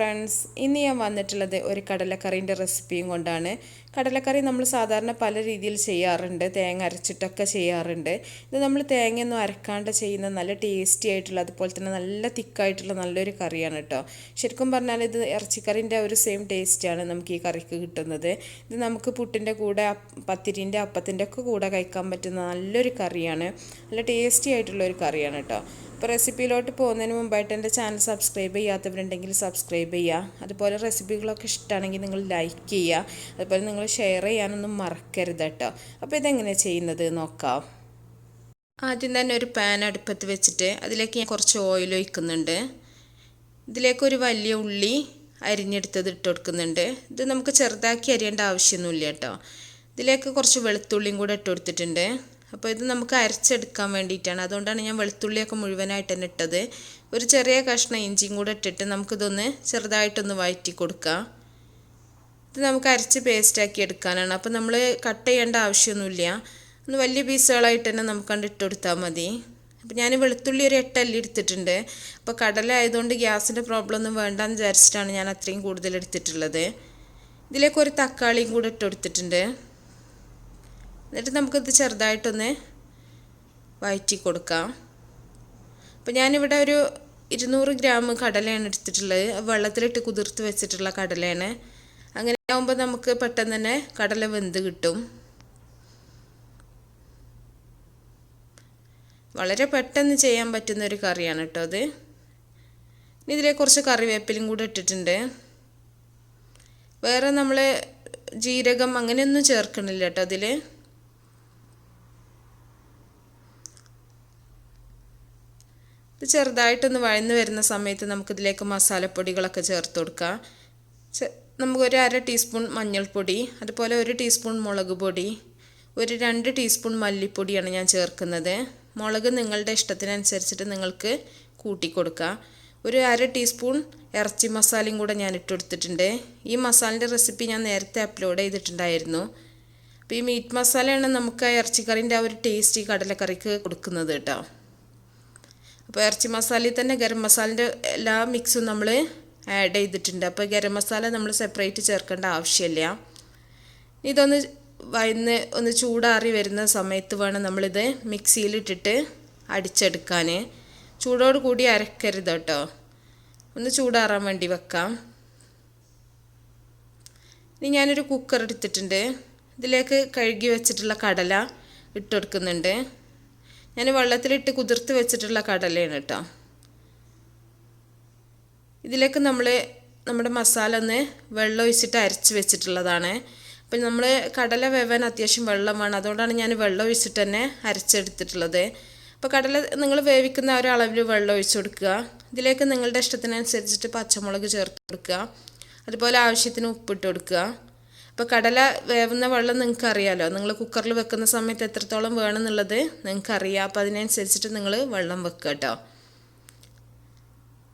Friends, ഇന്ന് ഞാൻ വന്നിട്ടുള്ളത് ഒരു കടലക്കറീൻ്റെ റെസിപ്പിയും കൊണ്ടാണ്. കടലക്കറി നമ്മൾ സാധാരണ പല രീതിയിൽ ചെയ്യാറുണ്ട്, തേങ്ങ അരച്ചിട്ടൊക്കെ ചെയ്യാറുണ്ട്. ഇത് നമ്മൾ തേങ്ങയൊന്നും അരക്കാണ്ട് ചെയ്യുന്ന നല്ല ടേസ്റ്റി ആയിട്ടുള്ള, അതുപോലെ തന്നെ നല്ല തിക്കായിട്ടുള്ള നല്ലൊരു കറിയാണ് കേട്ടോ. ശരിക്കും പറഞ്ഞാൽ ഇത് ഇറച്ചിക്കറിൻ്റെ ഒരു സെയിം ടേസ്റ്റാണ് നമുക്ക് ഈ കറിക്ക് കിട്ടുന്നത്. ഇത് നമുക്ക് പുട്ടിൻ്റെ കൂടെ, പത്തിരിൻ്റെ, അപ്പത്തിൻ്റെ ഒക്കെ കൂടെ കഴിക്കാൻ പറ്റുന്ന നല്ലൊരു കറിയാണ്. നല്ല ടേസ്റ്റി ആയിട്ടുള്ള ഒരു കറിയാണ് കേട്ടോ. അപ്പോൾ റെസിപ്പിയിലോട്ട് പോകുന്നതിന് മുമ്പായിട്ട് എൻ്റെ ചാനൽ സബ്സ്ക്രൈബ് ചെയ്യാത്തവരുണ്ടെങ്കിൽ സബ്സ്ക്രൈബ് ചെയ്യുക. അതുപോലെ റെസിപ്പികളൊക്കെ ഇഷ്ടമാണെങ്കിൽ നിങ്ങൾ ലൈക്ക് ചെയ്യുക. അതുപോലെ നിങ്ങൾ ഷെയർ ചെയ്യാനൊന്നും മറക്കരുത് കേട്ടോ. അപ്പോൾ ഇതെങ്ങനെയാണ് ചെയ്യുന്നത് നോക്കാം. ആദ്യം തന്നെ ഒരു പാൻ അടുപ്പത്ത് വെച്ചിട്ട് അതിലേക്ക് ഞാൻ കുറച്ച് ഓയിൽ ഒഴിക്കുന്നുണ്ട്. ഇതിലേക്ക് ഒരു വലിയ ഉള്ളി അരിഞ്ഞെടുത്തത് ഇട്ട് കൊടുക്കുന്നുണ്ട്. ഇത് നമുക്ക് ചെറുതാക്കി അരിയേണ്ട ആവശ്യമൊന്നുമില്ല കേട്ടോ. ഇതിലേക്ക് കുറച്ച് വെളുത്തുള്ളിയും കൂടെ ഇട്ട് കൊടുത്തിട്ടുണ്ട്. അപ്പോൾ ഇത് നമുക്ക് അരച്ചെടുക്കാൻ വേണ്ടിയിട്ടാണ്, അതുകൊണ്ടാണ് ഞാൻ വെളുത്തുള്ളിയൊക്കെ മുഴുവനായിട്ട് തന്നെ ഇട്ടത്. ഒരു ചെറിയ കഷ്ണം ഇഞ്ചിയും കൂടെ ഇട്ടിട്ട് നമുക്കിതൊന്ന് ചെറുതായിട്ടൊന്ന് വഴറ്റി കൊടുക്കാം. ഇത് നമുക്ക് അരച്ച് പേസ്റ്റാക്കി എടുക്കാനാണ്. അപ്പോൾ നമ്മൾ കട്ട് ചെയ്യേണ്ട ആവശ്യമൊന്നുമില്ല, ഒന്ന് വലിയ പീസുകളായിട്ട് തന്നെ നമുക്ക് കണ്ട് ഇട്ട് കൊടുത്താൽ മതി. അപ്പോൾ ഞാൻ വെളുത്തുള്ളി ഒരു 8 അല്ലി എടുത്തിട്ടുണ്ട്. അപ്പോൾ കടല ആയതുകൊണ്ട് ഗ്യാസിൻ്റെ പ്രോബ്ലം ഒന്നും വേണ്ടെന്ന് വിചാരിച്ചിട്ടാണ് ഞാൻ അത്രയും കൂടുതൽ എടുത്തിട്ടുള്ളത്. ഇതിലേക്ക് ഒരു തക്കാളിയും കൂടെ ഇട്ട് കൊടുത്തിട്ടുണ്ട്. എന്നിട്ട് നമുക്കിത് ചെറുതായിട്ടൊന്ന് വഴറ്റി കൊടുക്കാം. അപ്പോൾ ഞാനിവിടെ ഒരു 200 ഗ്രാം കടലയാണ് എടുത്തിട്ടുള്ളത്. വെള്ളത്തിലിട്ട് കുതിർത്ത് വെച്ചിട്ടുള്ള കടലയാണ്. അങ്ങനെ ആകുമ്പോൾ നമുക്ക് പെട്ടെന്ന് തന്നെ കടല വെന്ത് കിട്ടും. വളരെ പെട്ടെന്ന് ചെയ്യാൻ പറ്റുന്ന ഒരു കറിയാണ് കേട്ടോ അത്. ഇനി ഇതിലേക്ക് കുറച്ച് കറിവേപ്പിലയും കൂടെ ഇട്ടിട്ടുണ്ട്. വേറെ നമ്മൾ ജീരകം അങ്ങനെയൊന്നും ചേർക്കണില്ല കേട്ടോ അതിൽ. ഇത് ചെറുതായിട്ടൊന്ന് വഴന്ന് വരുന്ന സമയത്ത് നമുക്കിതിലേക്ക് മസാലപ്പൊടികളൊക്കെ ചേർത്ത് കൊടുക്കാം. നമുക്കൊരു 1/2 ടീസ്പൂൺ മഞ്ഞൾപ്പൊടി, അതുപോലെ 1 ടീസ്പൂൺ മുളക് പൊടി, ഒരു 2 ടീസ്പൂൺ മല്ലിപ്പൊടിയാണ് ഞാൻ ചേർക്കുന്നത്. മുളക് നിങ്ങളുടെ ഇഷ്ടത്തിനനുസരിച്ചിട്ട് നിങ്ങൾക്ക് കൂട്ടിക്കൊടുക്കുക. ഒരു 1/2 ടീസ്പൂൺ ഇറച്ചി മസാലയും കൂടെ ഞാൻ ഇട്ടെടുത്തിട്ടുണ്ട്. ഈ മസാലൻ്റെ റെസിപ്പി ഞാൻ നേരത്തെ അപ്ലോഡ് ചെയ്തിട്ടുണ്ടായിരുന്നു. അപ്പോൾ ഈ മീറ്റ് മസാലയാണ് നമുക്ക് ഇറച്ചിക്കറിൻ്റെ ആ ഒരു ടേസ്റ്റ് കടലക്കറിക്ക് കൊടുക്കുന്നത് കേട്ടോ. അപ്പോൾ ഇറച്ചി മസാലയിൽ തന്നെ ഗരം മസാലൻ്റെ എല്ലാ മിക്സും നമ്മൾ ആഡ് ചെയ്തിട്ടുണ്ട്. അപ്പോൾ ഗരം മസാല നമ്മൾ സെപ്പറേറ്റ് ചേർക്കേണ്ട ആവശ്യമില്ല. ഇതൊന്ന് ഒന്ന് ചൂടാറി വരുന്ന സമയത്ത് വേണം നമ്മളിത് മിക്സിയിലിട്ടിട്ട് അടിച്ചെടുക്കാൻ. ചൂടോട് കൂടി അരക്കരുത് കേട്ടോ, ഒന്ന് ചൂടാറാൻ വേണ്ടി വെക്കാം. ഇനി ഞാനൊരു കുക്കർ എടുത്തിട്ടുണ്ട്. ഇതിലേക്ക് കഴുകി വെച്ചിട്ടുള്ള കടല ഇട്ട് കൊടുക്കുന്നുണ്ട്. ഞാൻ വെള്ളത്തിലിട്ട് കുതിർത്ത് വെച്ചിട്ടുള്ള കടലയാണ് കേട്ടോ. ഇതിലേക്ക് നമ്മുടെ മസാല ഒന്ന് വെള്ളം ഒഴിച്ചിട്ട് അരച്ച് വെച്ചിട്ടുള്ളതാണ്. അപ്പം നമ്മൾ കടല വേവാൻ അത്യാവശ്യം വെള്ളം വേണം, അതുകൊണ്ടാണ് ഞാൻ വെള്ളം ഒഴിച്ചിട്ട് തന്നെ അരച്ചെടുത്തിട്ടുള്ളത്. അപ്പോൾ കടല നിങ്ങൾ വേവിക്കുന്ന ഒരു അളവിൽ വെള്ളം ഒഴിച്ച് കൊടുക്കുക. ഇതിലേക്ക് നിങ്ങളുടെ ഇഷ്ടത്തിനനുസരിച്ചിട്ട് പച്ചമുളക് ചേർത്ത് കൊടുക്കുക. അതുപോലെ ആവശ്യത്തിന് ഉപ്പിട്ട് കൊടുക്കുക. അപ്പോൾ കടല വേവുന്ന വെള്ളം നിങ്ങൾക്ക് അറിയാമല്ലോ, നിങ്ങൾ കുക്കറിൽ വെക്കുന്ന സമയത്ത് എത്രത്തോളം വേണമെന്നുള്ളത് നിങ്ങൾക്കറിയാം. അപ്പോൾ അതിനനുസരിച്ചിട്ട് നിങ്ങൾ വെള്ളം വെക്കുക കേട്ടോ.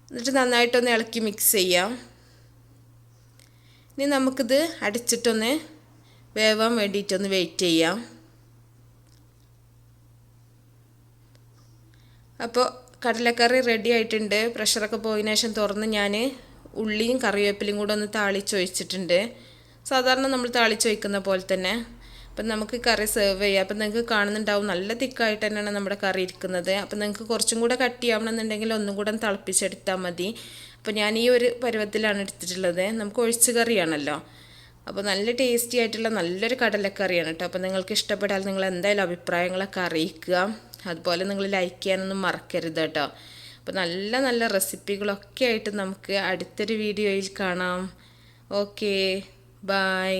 എന്നിട്ട് നന്നായിട്ടൊന്ന് ഇളക്കി മിക്സ് ചെയ്യാം. ഇനി നമുക്കിത് അടിച്ചിട്ടൊന്ന് വേവാൻ വേണ്ടിയിട്ടൊന്ന് വെയിറ്റ് ചെയ്യാം. അപ്പോൾ കടലക്കറി റെഡി ആയിട്ടുണ്ട്. പ്രഷറൊക്കെ പോയതിനു ശേഷം തുറന്ന് ഞാൻ ഉള്ളിയും കറിവേപ്പിലയും കൂടെ ഒന്ന് താളിച്ചൊഴിച്ചിട്ടുണ്ട്. സാധാരണ നമ്മൾ താളിച്ചൊഴിക്കുന്ന പോലെ തന്നെ. അപ്പം നമുക്ക് കറി സെർവ് ചെയ്യാം. അപ്പം നിങ്ങൾക്ക് കാണുന്നുണ്ടാവും നല്ല തിക്കായിട്ട് തന്നെയാണ് നമ്മുടെ കറി ഇരിക്കുന്നത്. അപ്പം നിങ്ങൾക്ക് കുറച്ചും കൂടെ കട്ടിയാവണമെന്നുണ്ടെങ്കിൽ ഒന്നും കൂടെ തിളപ്പിച്ചെടുത്താൽ മതി. അപ്പോൾ ഞാൻ ഈ ഒരു പരുവത്തിലാണ് എടുത്തിട്ടുള്ളത്. നമുക്ക് ഒഴിച്ച് കറിയാണല്ലോ. അപ്പോൾ നല്ല ടേസ്റ്റി ആയിട്ടുള്ള നല്ലൊരു കടലക്കറിയാണ് കേട്ടോ. അപ്പോൾ നിങ്ങൾക്ക് ഇഷ്ടപ്പെട്ടാൽ നിങ്ങൾ എന്തായാലും അഭിപ്രായങ്ങളൊക്കെ അറിയിക്കുക. അതുപോലെ നിങ്ങൾ ലൈക്ക് ചെയ്യാനൊന്നും മറക്കരുത് കേട്ടോ. അപ്പോൾ നല്ല നല്ല റെസിപ്പികളൊക്കെ ആയിട്ട് നമുക്ക് അടുത്തൊരു വീഡിയോയിൽ കാണാം. Okay, by.